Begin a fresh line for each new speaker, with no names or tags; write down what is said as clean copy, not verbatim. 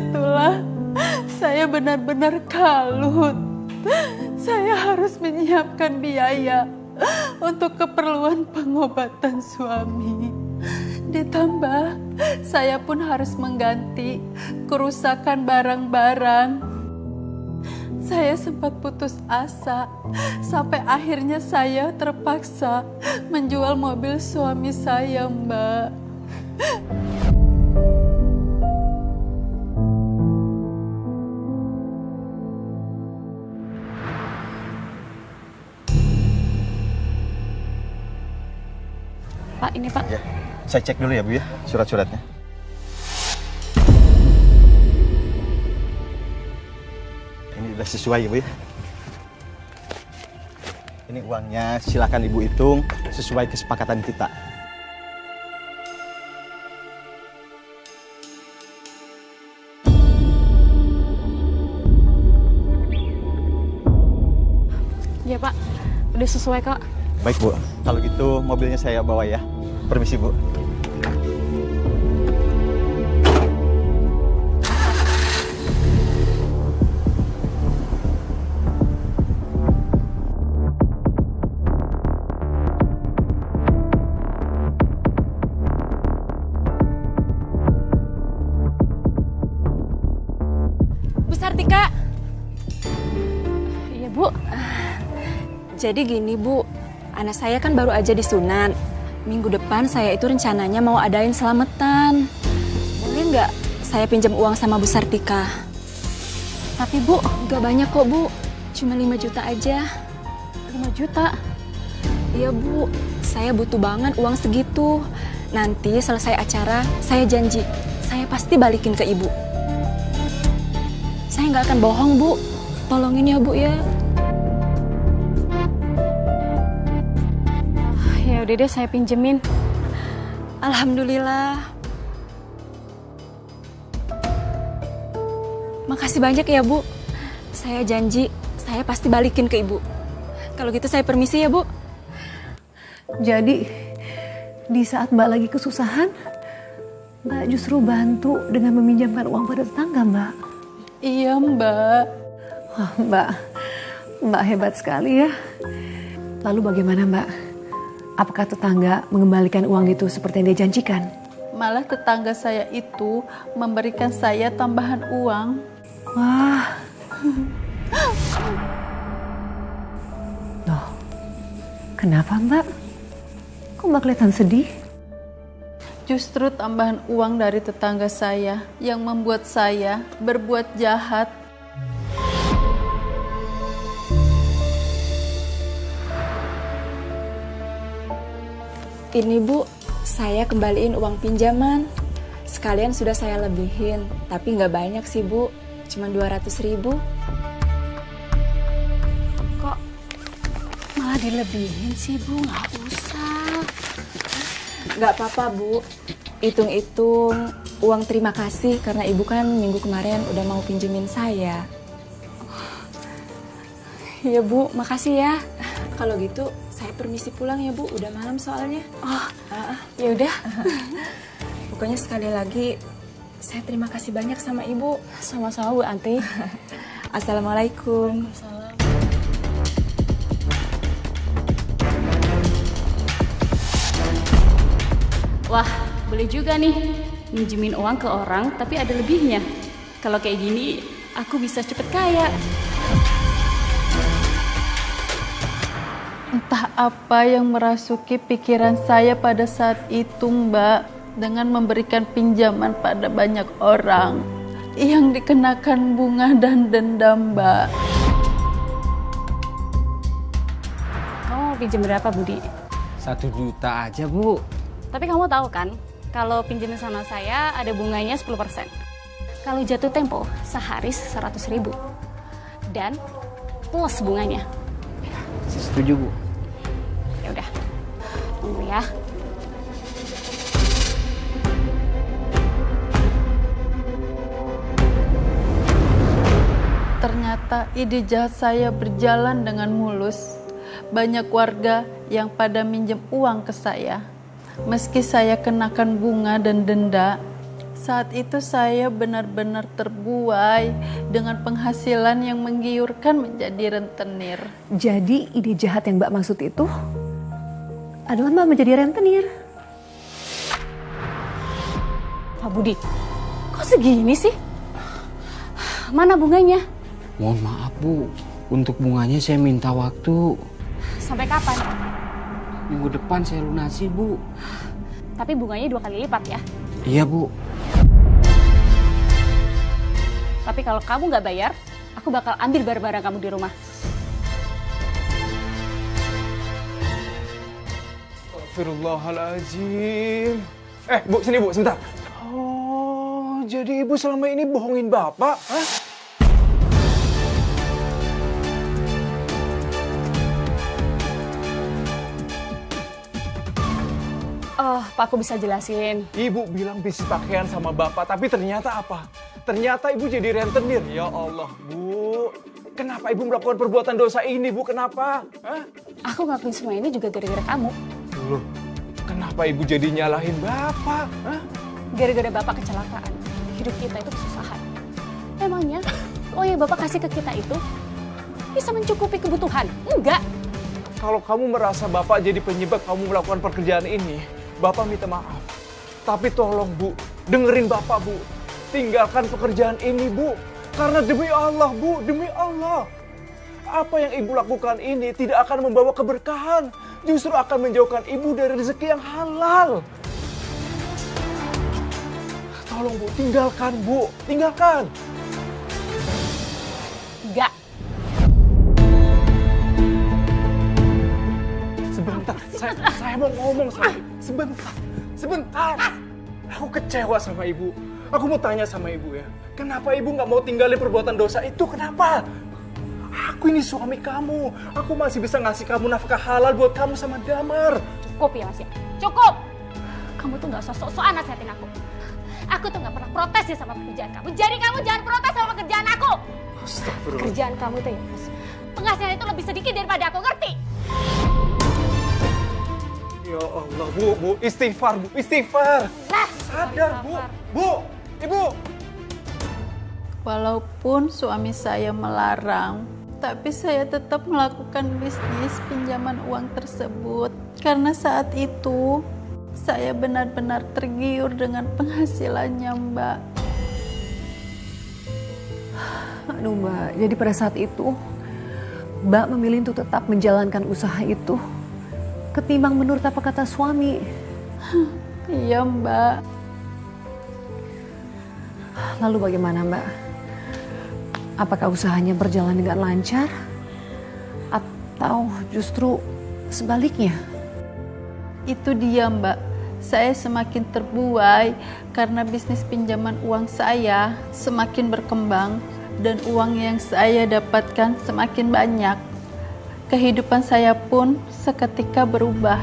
disitulah saya benar-benar kalut. Saya harus menyiapkan biaya untuk keperluan pengobatan suami. Ditambah saya pun harus mengganti kerusakan barang-barang. Saya sempat putus asa sampai akhirnya saya terpaksa menjual mobil suami saya, Mbak.
Pak, ini Pak.
Ya, saya cek dulu ya Bu ya, surat-suratnya. Ini udah sesuai ya Bu ya. Ini uangnya, silakan Ibu hitung sesuai kesepakatan kita.
Ya Pak, udah sesuai kok.
Baik Bu, kalau gitu mobilnya saya bawa ya. Permisi Bu.
Bu Sartika. Iya Bu. Jadi gini Bu, anak saya kan baru aja disunat. Minggu depan saya itu rencananya mau adain selamatan. Boleh nggak saya pinjam uang sama Bu Sartika? Tapi Bu, nggak banyak kok Bu. Cuma 5 juta aja. 5 juta? Iya Bu, saya butuh banget uang segitu. Nanti selesai acara, saya janji, saya pasti balikin ke Ibu. Saya nggak akan bohong Bu. Tolongin ya Bu ya. Ya udah deh, saya pinjemin. Alhamdulillah. Makasih banyak ya Bu. Saya janji, saya pasti balikin ke Ibu. Kalau gitu saya permisi ya Bu.
Jadi, di saat Mbak lagi kesusahan, Mbak justru bantu dengan meminjamkan uang pada tetangga, Mbak.
Iya, Mbak.
Wah, Mbak hebat sekali ya. Lalu bagaimana, Mbak? Apakah tetangga mengembalikan uang itu seperti yang dia janjikan?
Malah tetangga saya itu memberikan saya tambahan uang.
Wah. Loh, kenapa Mbak? Kok Mbak kelihatan sedih?
Justru tambahan uang dari tetangga saya yang membuat saya berbuat jahat.
Ini Bu, saya kembaliin uang pinjaman. Sekalian sudah saya lebihin, tapi nggak banyak sih Bu, cuma 200.000. Kok malah dilebihin sih Bu? Nggak usah. Nggak apa-apa Bu, hitung-hitung uang terima kasih karena Ibu kan minggu kemarin udah mau pinjemin saya. Iya Bu, makasih ya. Kalau gitu saya permisi pulang ya Bu, udah malam soalnya. Oh, ya udah. Pokoknya sekali lagi saya terima kasih banyak sama Ibu. Sama-sama Bu Anti. Assalamualaikum.
Wah, boleh juga nih minjemin uang ke orang tapi ada lebihnya. Kalau kayak gini, aku bisa cepet kaya.
Entah apa yang merasuki pikiran saya pada saat itu, Mbak, dengan memberikan pinjaman pada banyak orang yang dikenakan bunga dan denda, Mbak.
Kamu mau pinjam berapa, Budi?
1 juta aja, Bu.
Tapi kamu tahu kan, kalau pinjam sama saya ada bunganya 10%. Kalau jatuh tempo, sehari 100.000. Dan plus bunganya.
Setuju, Bu.
Ya udah, tunggu ya.
Ternyata ide jahat saya berjalan dengan mulus. Banyak warga yang pada minjem uang ke saya. Meski saya kenakan bunga dan denda, Saat itu saya benar-benar terbuai dengan penghasilan yang menggiurkan menjadi rentenir.
Jadi ide jahat yang Mbak maksud itu adalah Mbak menjadi rentenir.
Pak Budi, kok segini sih? Mana bunganya?
Mohon maaf Bu, untuk bunganya saya minta waktu.
Sampai kapan?
Minggu depan saya lunasi Bu.
Tapi bunganya 2 kali lipat ya.
Iya Bu.
Tapi kalau kamu nggak bayar, aku bakal ambil barang-barang kamu di rumah.
Astagfirullahaladzim. Bu, sini Bu, sebentar. Oh, jadi Ibu selama ini bohongin Bapak? Hah?
Oh, Pak, aku bisa jelasin.
Ibu bilang bisnis pakaian sama Bapak, tapi ternyata apa? Ternyata Ibu jadi rentenir. Ya Allah, Bu. Kenapa Ibu melakukan perbuatan dosa ini, Bu? Kenapa? Hah?
Aku ngelakuin semua ini juga gara-gara kamu.
Loh, kenapa Ibu jadi nyalahin Bapak? Hah?
Gara-gara Bapak kecelakaan. Hidup kita itu kesusahan. Emangnya, yang Bapak kasih ke kita itu bisa mencukupi kebutuhan? Enggak.
Kalau kamu merasa Bapak jadi penyebab kamu melakukan pekerjaan ini, Bapak minta maaf. Tapi tolong Bu, dengerin Bapak Bu. Tinggalkan pekerjaan ini Bu. Karena demi Allah Bu, demi Allah. Apa yang Ibu lakukan ini tidak akan membawa keberkahan. Justru akan menjauhkan Ibu dari rezeki yang halal. Tolong Bu, tinggalkan Bu, tinggalkan.
Enggak.
Sebentar, saya mau ngomong sama Ibu. Sebentar. Aku kecewa sama Ibu. Aku mau tanya sama Ibu ya. Kenapa Ibu nggak mau tinggalin perbuatan dosa itu? Kenapa? Aku ini suami kamu. Aku masih bisa ngasih kamu nafkah halal buat kamu sama Damar.
Cukup ya, Mas ya. Cukup. Kamu tuh nggak usah sok-sokan nasihatin aku. Aku tuh nggak pernah protes ya sama pekerjaan kamu. Jadi kamu jangan protes sama pekerjaan aku.
Astagfirullah.
Kerjaan kamu tuh ya, Mas. Penghasilan itu lebih sedikit daripada aku, ngerti?
Ya Allah, Bu, istighfar, Bu, istighfar.
Nah,
Sadar, Bu, Ibu.
Walaupun suami saya melarang, tapi saya tetap melakukan bisnis pinjaman uang tersebut. Karena saat itu, saya benar-benar tergiur dengan penghasilannya, Mbak.
Aduh Mbak, jadi pada saat itu Mbak memilih untuk tetap menjalankan usaha itu ketimbang menurut apa kata suami.
Iya, Mbak.
Lalu bagaimana Mbak? Apakah usahanya berjalan dengan lancar? Atau justru sebaliknya?
Itu dia, Mbak. Saya semakin terbuai karena bisnis pinjaman uang saya semakin berkembang dan uang yang saya dapatkan semakin banyak. Kehidupan saya pun seketika berubah.